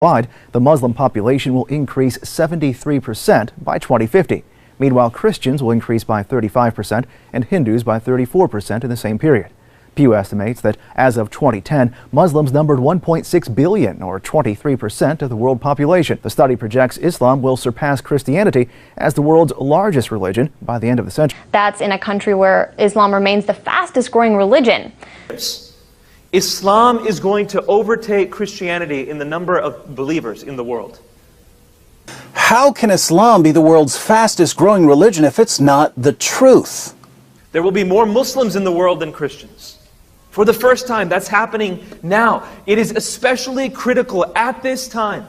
Worldwide, the Muslim population will increase 73% by 2050. Meanwhile, Christians will increase by 35% and Hindus by 34% in the same period. Pew estimates that as of 2010, Muslims numbered 1.6 billion, or 23% of the world population. The study projects Islam will surpass Christianity as the world's largest religion by the end of the century. That's in a country where Islam remains the fastest growing religion. Islam is going to overtake Christianity in the number of believers in the world. How can Islam be the world's fastest growing religion if it's not the truth? There will be more Muslims in the world than Christians. For the first time, that's happening now. It is especially critical at this time.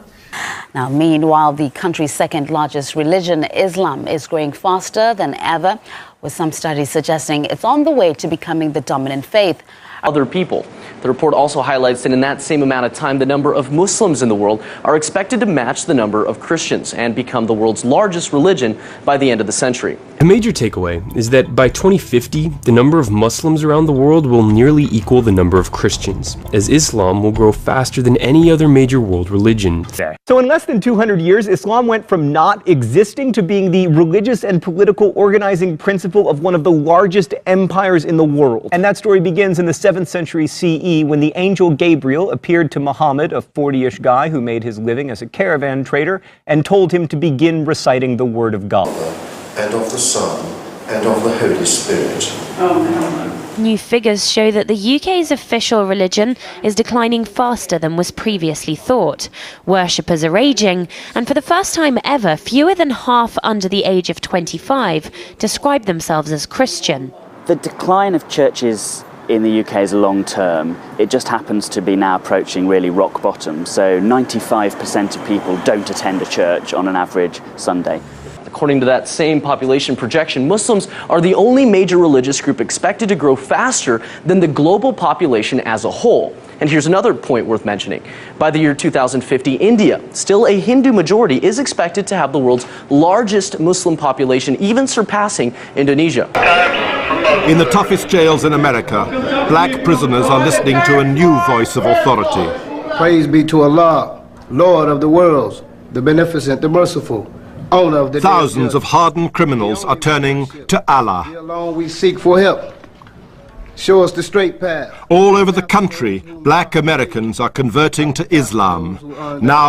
Now, meanwhile, the country's second largest religion, Islam, is growing faster than ever, with some studies suggesting it's on the way to becoming the dominant faith. Other people. The report also highlights that in that same amount of time, the number of Muslims in the world are expected to match the number of Christians and become the world's largest religion by the end of the century. A major takeaway is that by 2050, the number of Muslims around the world will nearly equal the number of Christians, as Islam will grow faster than any other major world religion. So in less than 200 years, Islam went from not existing to being the religious and political organizing principle of one of the largest empires in the world. And that story begins in the 7th century CE, when the angel Gabriel appeared to Muhammad, a 40-ish guy who made his living as a caravan trader, and told him to begin reciting the word of God. And of the Son, and of the Holy Spirit. New figures show that the UK's official religion is declining faster than was previously thought. Worshippers are aging, and for the first time ever, fewer than half under the age of 25 describe themselves as Christian. The decline of churches in the UK is long term. It just happens to be now approaching really rock bottom. So 95% of people don't attend a church on an average Sunday. According to that same population projection, Muslims are the only major religious group expected to grow faster than the global population as a whole. And here's another point worth mentioning. By the year 2050, India, still a Hindu majority, is expected to have the world's largest Muslim population, even surpassing Indonesia. In the toughest jails in America, black prisoners are listening to a new voice of authority. Praise be to Allah, Lord of the worlds, the beneficent, the merciful. Thousands of hardened criminals are turning to Allah. Alone we seek for help. Show us the straight path. All over the country, black Americans are converting to Islam. Now